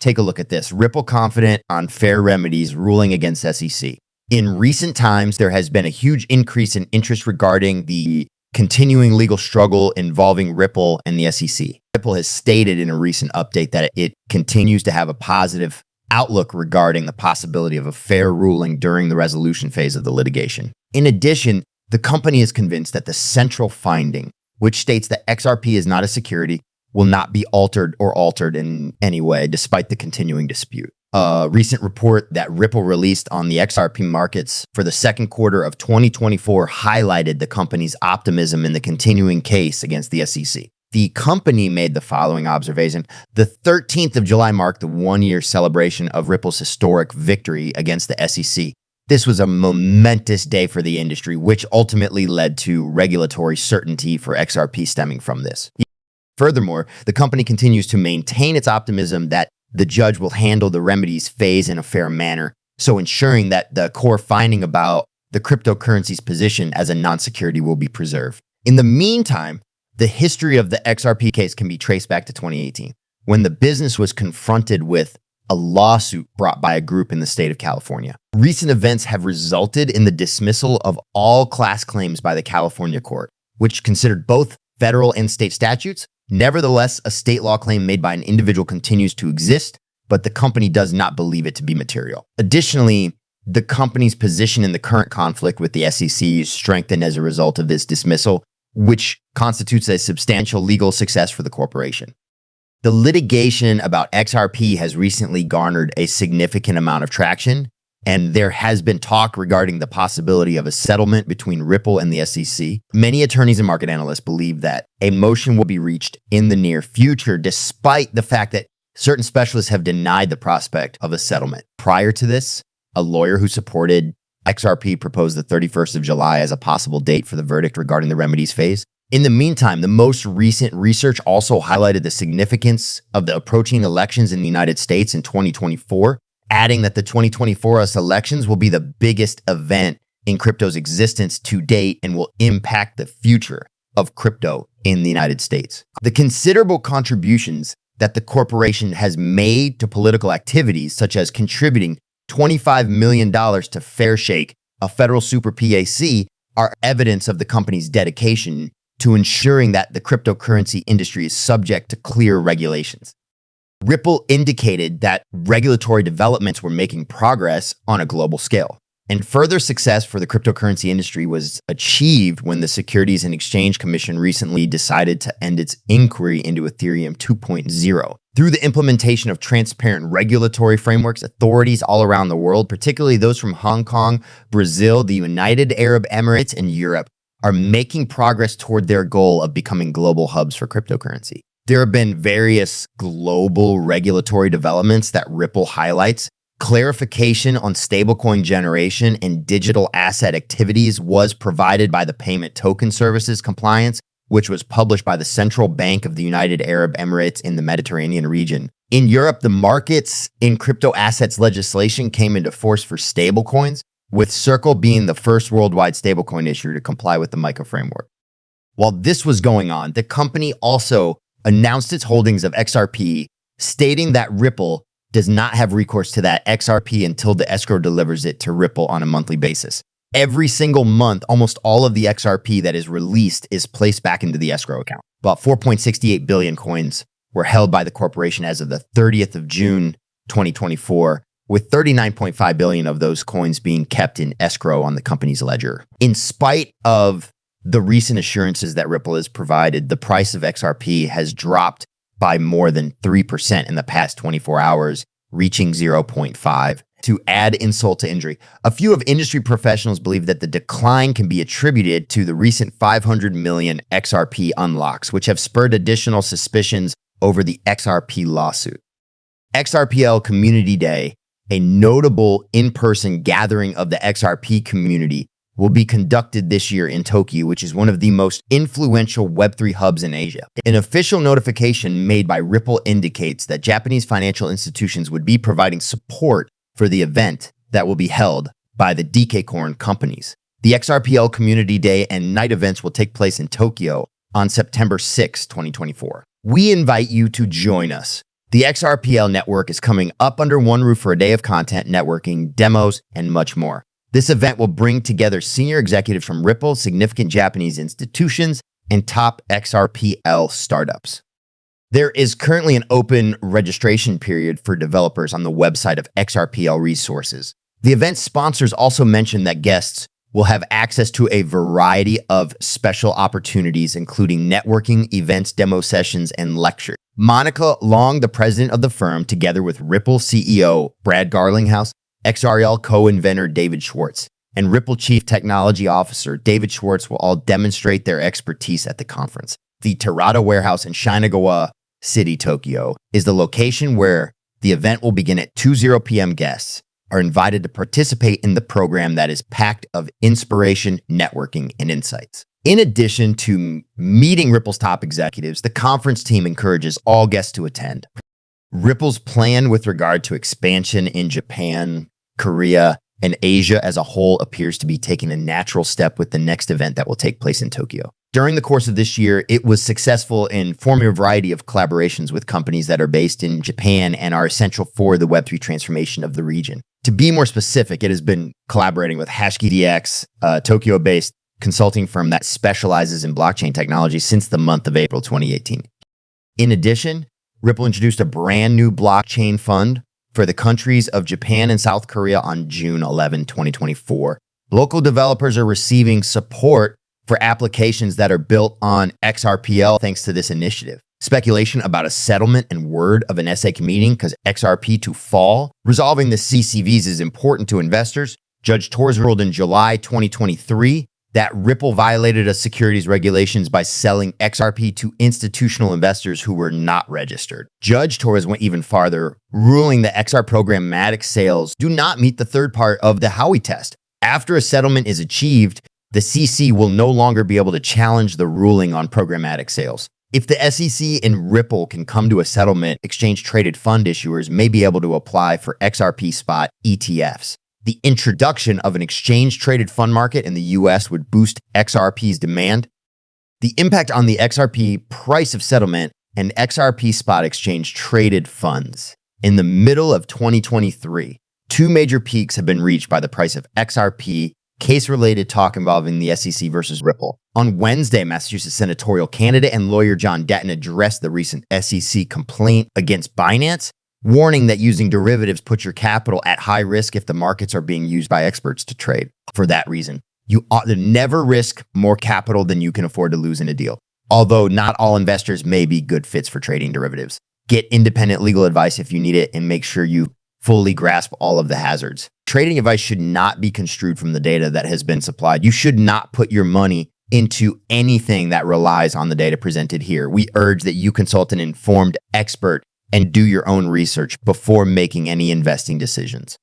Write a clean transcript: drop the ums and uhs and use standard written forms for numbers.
Take a look at this. Ripple confident on fair remedies ruling against SEC. In recent times, there has been a huge increase in interest regarding the continuing legal struggle involving Ripple and the SEC. Ripple has stated in a recent update that it continues to have a positive outlook regarding the possibility of a fair ruling during the resolution phase of the litigation. In addition, the company is convinced that the central finding, which states that XRP is not a security, will not be altered in any way, despite the continuing dispute. A recent report that Ripple released on the XRP markets for the second quarter of 2024 highlighted the company's optimism in the continuing case against the SEC. The company made the following observation. The 13th of July marked the one-year celebration of Ripple's historic victory against the SEC. This was a momentous day for the industry, which ultimately led to regulatory certainty for XRP stemming from this. Furthermore, the company continues to maintain its optimism that the judge will handle the remedies phase in a fair manner, so ensuring that the core finding about the cryptocurrency's position as a non-security will be preserved. In the meantime, the history of the XRP case can be traced back to 2018, when the business was confronted with a lawsuit brought by a group in the state of California. Recent events have resulted in the dismissal of all class claims by the California court, which considered both federal and state statutes. Nevertheless, a state law claim made by an individual continues to exist, but the company does not believe it to be material. Additionally, the company's position in the current conflict with the SEC is strengthened as a result of this dismissal, which constitutes a substantial legal success for the corporation. The litigation about XRP has recently garnered a significant amount of traction, and there has been talk regarding the possibility of a settlement between Ripple and the SEC. Many attorneys and market analysts believe that a motion will be reached in the near future, despite the fact that certain specialists have denied the prospect of a settlement. Prior to this, a lawyer who supported XRP proposed the 31st of July as a possible date for the verdict regarding the remedies phase. In the meantime, the most recent research also highlighted the significance of the approaching elections in the United States in 2024, adding that the 2024 US elections will be the biggest event in crypto's existence to date and will impact the future of crypto in the United States. The considerable contributions that the corporation has made to political activities, such as contributing $25 million to Fairshake, a federal super PAC, are evidence of the company's dedication to ensuring that the cryptocurrency industry is subject to clear regulations. Ripple indicated that regulatory developments were making progress on a global scale. And further success for the cryptocurrency industry was achieved when the Securities and Exchange Commission recently decided to end its inquiry into Ethereum 2.0. Through the implementation of transparent regulatory frameworks, authorities all around the world, particularly those from Hong Kong, Brazil, the United Arab Emirates, and Europe, are making progress toward their goal of becoming global hubs for cryptocurrency. There have been various global regulatory developments that Ripple highlights. Clarification on stablecoin generation and digital asset activities was provided by the Payment Token Services Compliance, which was published by the Central Bank of the United Arab Emirates in the Mediterranean region. In Europe, the markets in crypto assets legislation came into force for stablecoins, with Circle being the first worldwide stablecoin issuer to comply with the MiCA framework. While this was going on, the company also announced its holdings of XRP, stating that Ripple does not have recourse to that XRP until the escrow delivers it to Ripple on a monthly basis. Every single month, almost all of the XRP that is released is placed back into the escrow account. About 4.68 billion coins were held by the corporation as of the 30th of June, 2024, with 39.5 billion of those coins being kept in escrow on the company's ledger. In spite of the recent assurances that Ripple has provided, the price of XRP has dropped by more than 3% in the past 24 hours, reaching 0.5. To add insult to injury, a few of industry professionals believe that the decline can be attributed to the recent 500 million XRP unlocks, which have spurred additional suspicions over the XRP lawsuit. XRPL Community Day, a notable in-person gathering of the XRP community, will be conducted this year in Tokyo, which is one of the most influential Web3 hubs in Asia. An official notification made by Ripple indicates that Japanese financial institutions would be providing support for the event that will be held by the Decacorn companies. The XRPL Community Day and night events will take place in Tokyo on September 6, 2024. We invite you to join us The XRPL network is coming up under one roof for a day of content, networking, demos, and much more. This event will bring together senior executives from Ripple, significant Japanese institutions, and top XRPL startups. There is currently an open registration period for developers on the website of XRPL Resources. The event sponsors also mentioned that guests will have access to a variety of special opportunities, including networking, events, demo sessions, and lectures. Monica Long, the president of the firm, together with Ripple CEO Brad Garlinghouse, XRL co-inventor David Schwartz, and Ripple Chief Technology Officer David Schwartz will all demonstrate their expertise at the conference. The Terada Warehouse in Shinagawa City, Tokyo, is the location where the event will begin at 2:00 p.m. Guests are invited to participate in the program that is packed of inspiration, networking, and insights. In addition to meeting Ripple's top executives, the conference team encourages all guests to attend. Ripple's plan with regard to expansion in Japan, Korea, and Asia as a whole appears to be taking a natural step with the next event that will take place in Tokyo. During the course of this year, it was successful in forming a variety of collaborations with companies that are based in Japan and are essential for the Web3 transformation of the region. To be more specific, it has been collaborating with HashKeyDX, a Tokyo-based consulting firm that specializes in blockchain technology since the month of April 2018. In addition, Ripple introduced a brand new blockchain fund for the countries of Japan and South Korea on June 11, 2024. Local developers are receiving support for applications that are built on XRPL thanks to this initiative. Speculation about a settlement and word of an SEC meeting because XRP to fall. Resolving the CCVs is important to investors. Judge Torres ruled in July 2023 that Ripple violated a securities regulations by selling XRP to institutional investors who were not registered. Judge Torres went even farther, ruling that XR programmatic sales do not meet the third part of the Howey test. After a settlement is achieved, the CC will no longer be able to challenge the ruling on programmatic sales. If the SEC and Ripple can come to a settlement, exchange-traded fund issuers may be able to apply for XRP spot ETFs. The introduction of an exchange-traded fund market in the US would boost XRP's demand. The impact on the XRP price of settlement and XRP spot exchange-traded funds. In the middle of 2023, two major peaks have been reached by the price of XRP, case-related talk involving the SEC versus Ripple. On Wednesday, Massachusetts senatorial candidate and lawyer John Dutton addressed the recent SEC complaint against Binance, warning that using derivatives puts your capital at high risk if the markets are being used by experts to trade. For that reason, you ought to never risk more capital than you can afford to lose in a deal. Although not all investors may be good fits for trading derivatives. Get independent legal advice if you need it and make sure you fully grasp all of the hazards. Trading advice should not be construed from the data that has been supplied. You should not put your money into anything that relies on the data presented here. We urge that you consult an informed expert and do your own research before making any investing decisions.